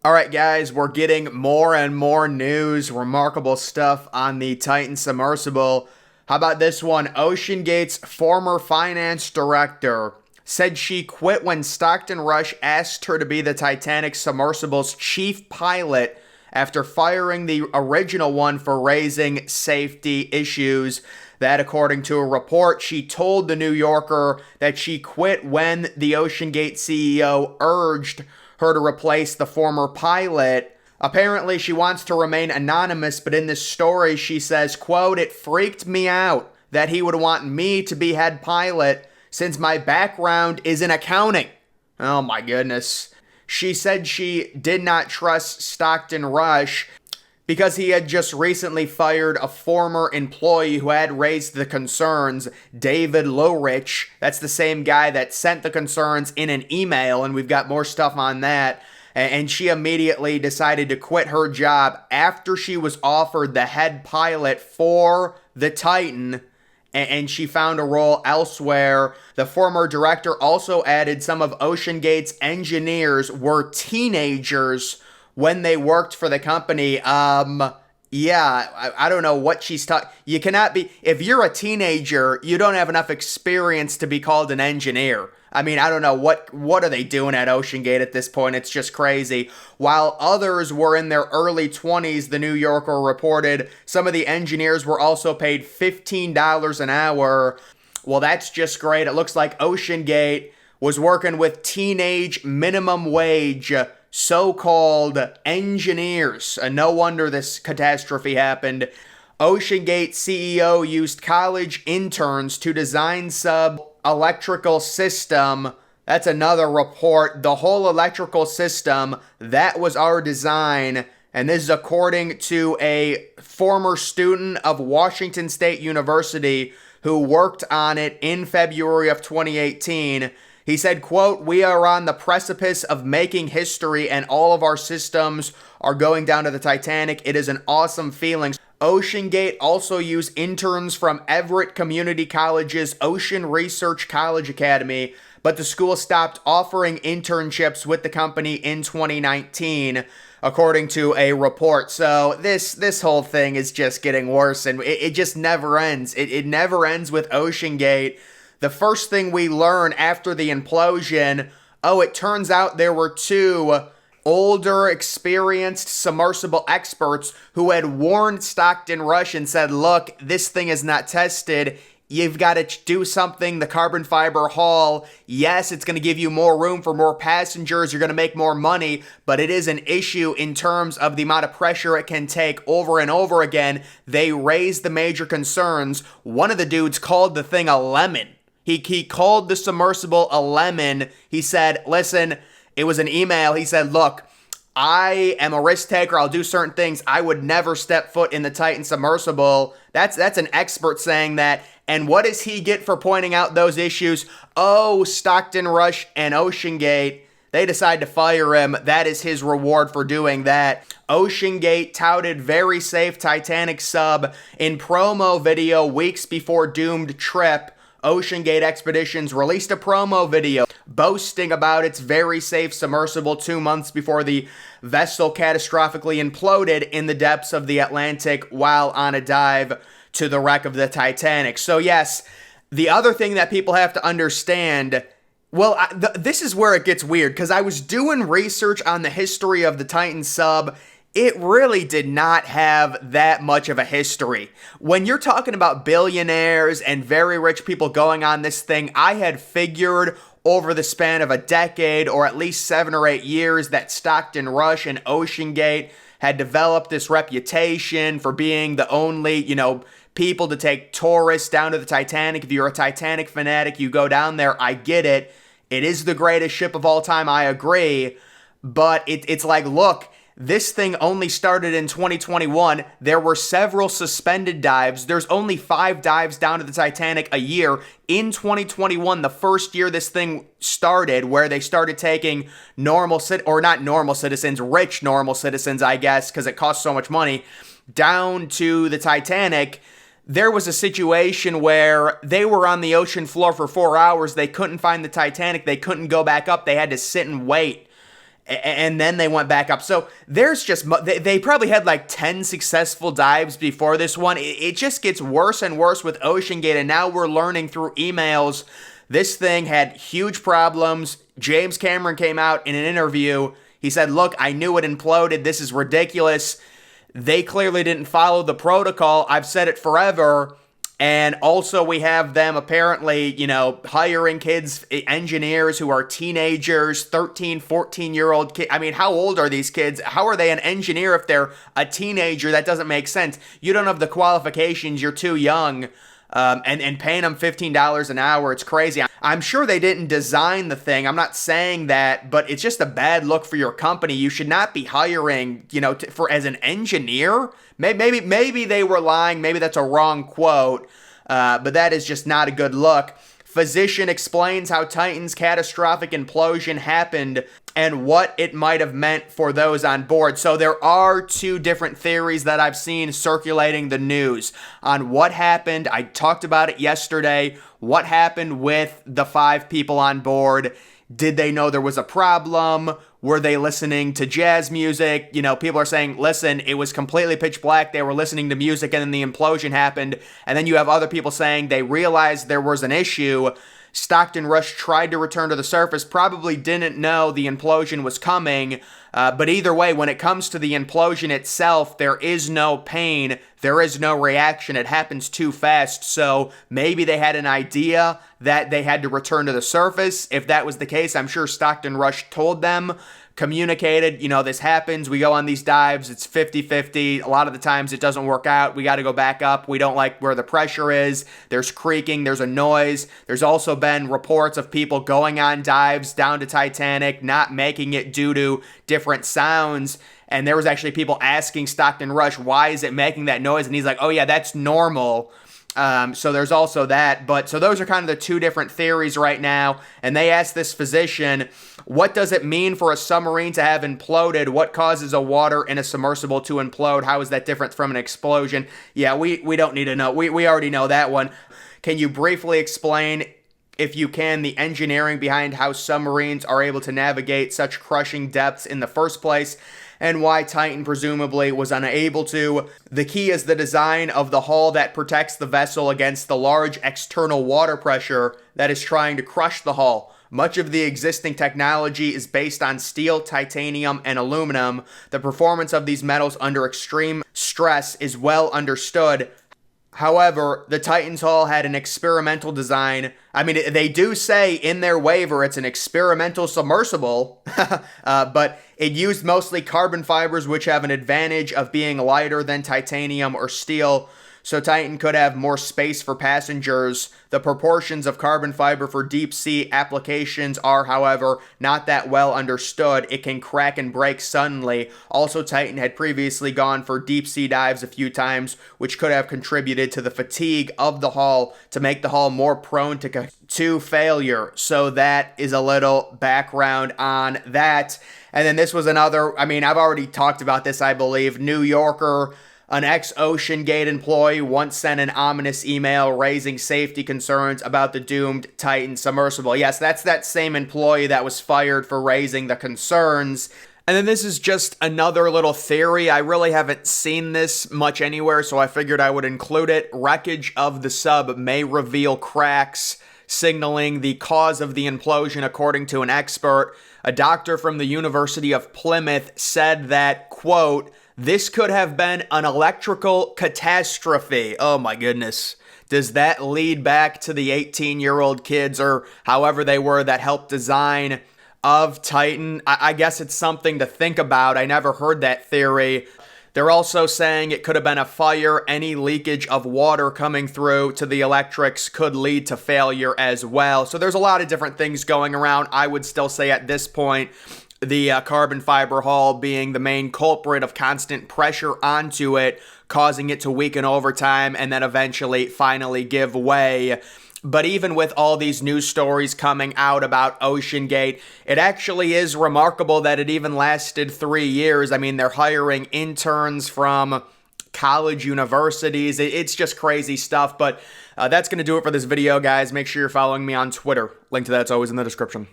All right, guys, we're getting more and more news, remarkable stuff on the Titan submersible. How about this one? OceanGate's former finance director said she quit when Stockton Rush asked her to be the Titanic submersible's chief pilot after firing the original one for raising safety issues. That, according to a report, she told the New Yorker that she quit when the OceanGate CEO urged her to replace the former pilot. Apparently, she wants to remain anonymous, but in this story, she says, quote, "It freaked me out that he would want me to be head pilot since my background is in accounting." Oh my goodness. She said she did not trust Stockton Rush because he had just recently fired a former employee who had raised the concerns, David Lowrich. That's the same guy that sent the concerns in an email, and we've got more stuff on that. And she immediately decided to quit her job after she was offered the head pilot for the Titan, and she found a role elsewhere. The former director also added some of OceanGate's engineers were teenagers when they worked for the company. I don't know what she's talking. You cannot be, if you're a teenager, you don't have enough experience to be called an engineer. I mean, I don't know, what are they doing at OceanGate at this point? It's just crazy. While others were in their early 20s, the New Yorker reported some of the engineers were also paid $15 an hour. Well, that's just great. It looks like OceanGate was working with teenage minimum wage so-called engineers. No wonder this catastrophe happened. OceanGate CEO used college interns to design sub-electrical system. That's another report. The whole electrical system, that was our design. And this is according to a former student of Washington State University who worked on it in February of 2018. He said, quote, "We are on the precipice of making history and all of our systems are going down to the Titanic. It is an awesome feeling." OceanGate also used interns from Everett Community College's Ocean Research College Academy, but the school stopped offering internships with the company in 2019, according to a report. So this whole thing is just getting worse, and it just never ends. It never ends with OceanGate. The first thing we learn after the implosion, it turns out there were two older, experienced submersible experts who had warned Stockton Rush and said, look, this thing is not tested. You've got to do something. The carbon fiber hull, yes, it's going to give you more room for more passengers. You're going to make more money, but it is an issue in terms of the amount of pressure it can take over and over again. They raised the major concerns. One of the dudes called the thing a lemon. He called the submersible a lemon. He said, listen, it was an email. He said, look, I am a risk taker. I'll do certain things. I would never step foot in the Titan submersible. That's an expert saying that. And what does he get for pointing out those issues? Oh, Stockton Rush and OceanGate, they decide to fire him. That is his reward for doing that. OceanGate touted very safe Titanic sub in promo video weeks before doomed trip. OceanGate Expeditions released a promo video boasting about its very safe submersible 2 months before the vessel catastrophically imploded in the depths of the Atlantic while on a dive to the wreck of the Titanic. So yes, the other thing that people have to understand, this is where it gets weird, because I was doing research on the history of the Titan sub. It really did not have that much of a history. When you're talking about billionaires and very rich people going on this thing, I had figured over the span of a decade or at least 7 or 8 years that Stockton Rush and OceanGate had developed this reputation for being the only, people to take tourists down to the Titanic. If you're a Titanic fanatic, you go down there. I get it. It is the greatest ship of all time. I agree. But it's like, look, this thing only started in 2021. There were several suspended dives. There's only 5 dives down to the Titanic a year. In 2021, the first year this thing started, where they started taking rich normal citizens, I guess, because it costs so much money, down to the Titanic, there was a situation where they were on the ocean floor for 4 hours. They couldn't find the Titanic. They couldn't go back up. They had to sit and wait. and then they went back up. So there's just, they probably had like 10 successful dives before this one. It just gets worse and worse with OceanGate, and now we're learning through emails this thing had huge problems. James Cameron came out in an interview. He said, look, I knew it imploded. This is ridiculous. They clearly didn't follow the protocol. I've said it forever. And also we have them apparently, hiring kids, engineers who are teenagers, 13, 14-year-old kids. I mean, how old are these kids? How are they an engineer if they're a teenager? That doesn't make sense. You don't have the qualifications. You're too young. And paying them $15 an hour, it's crazy. I'm sure they didn't design the thing. I'm not saying that, but it's just a bad look for your company. You should not be hiring, for as an engineer. Maybe they were lying. Maybe that's a wrong quote. But that is just not a good look. Physician explains how Titan's catastrophic implosion happened and what it might have meant for those on board. So there are two different theories that I've seen circulating the news on what happened. I talked about it yesterday. What happened with the 5 people on board? Did they know there was a problem? Were they listening to jazz music? People are saying, listen, it was completely pitch black. They were listening to music and then the implosion happened. And then you have other people saying they realized there was an issue. Stockton Rush tried to return to the surface, probably didn't know the implosion was coming. But either way, when it comes to the implosion itself, there is no pain. There is no reaction. It happens too fast. So maybe they had an idea that they had to return to the surface. If that was the case, I'm sure Stockton Rush told them, communicated, this happens. We go on these dives. It's 50-50. A lot of the times it doesn't work out. We got to go back up. We don't like where the pressure is. There's creaking. There's a noise. There's also been reports of people going on dives down to Titanic, not making it due to different sounds. And there was actually people asking Stockton Rush, why is it making that noise? And he's like, oh yeah, that's normal. So there's also that. But so those are kind of the two different theories right now. And they asked this physician, what does it mean for a submarine to have imploded? What causes a water in a submersible to implode? How is that different from an explosion? Yeah, we don't need to know. We already know that one. Can you briefly explain, if you can, the engineering behind how submarines are able to navigate such crushing depths in the first place? And why Titan presumably was unable to. The key is the design of the hull that protects the vessel against the large external water pressure that is trying to crush the hull. Much of the existing technology is based on steel, titanium, and aluminum. The performance of these metals under extreme stress is well understood. However, the Titan's hull had an experimental design. I mean, they do say in their waiver it's an experimental submersible, but it used mostly carbon fibers, which have an advantage of being lighter than titanium or steel, so Titan could have more space for passengers. The proportions of carbon fiber for deep sea applications are, however, not that well understood. It can crack and break suddenly. Also, Titan had previously gone for deep sea dives a few times, which could have contributed to the fatigue of the hull to make the hull more prone to failure. So that is a little background on that. And then this was another, I've already talked about this, I believe. New Yorker, an ex-OceanGate employee, once sent an ominous email raising safety concerns about the doomed Titan submersible. Yes, that's that same employee that was fired for raising the concerns. And then this is just another little theory. I really haven't seen this much anywhere, so I figured I would include it. Wreckage of the sub may reveal cracks, signaling the cause of the implosion, according to an expert. A doctor from the University of Plymouth said that, quote, this could have been an electrical catastrophe. Oh my goodness. Does that lead back to the 18-year-old kids or however they were that helped design of Titan? I guess it's something to think about. I never heard that theory. They're also saying it could have been a fire. Any leakage of water coming through to the electrics could lead to failure as well. So there's a lot of different things going around. I would still say at this point, the carbon fiber hull being the main culprit of constant pressure onto it, causing it to weaken over time and then eventually finally give way. But even with all these news stories coming out about OceanGate, it actually is remarkable that it even lasted 3 years. They're hiring interns from college universities. It's just crazy stuff. But that's going to do it for this video, guys. Make sure you're following me on Twitter. Link to that's always in the description.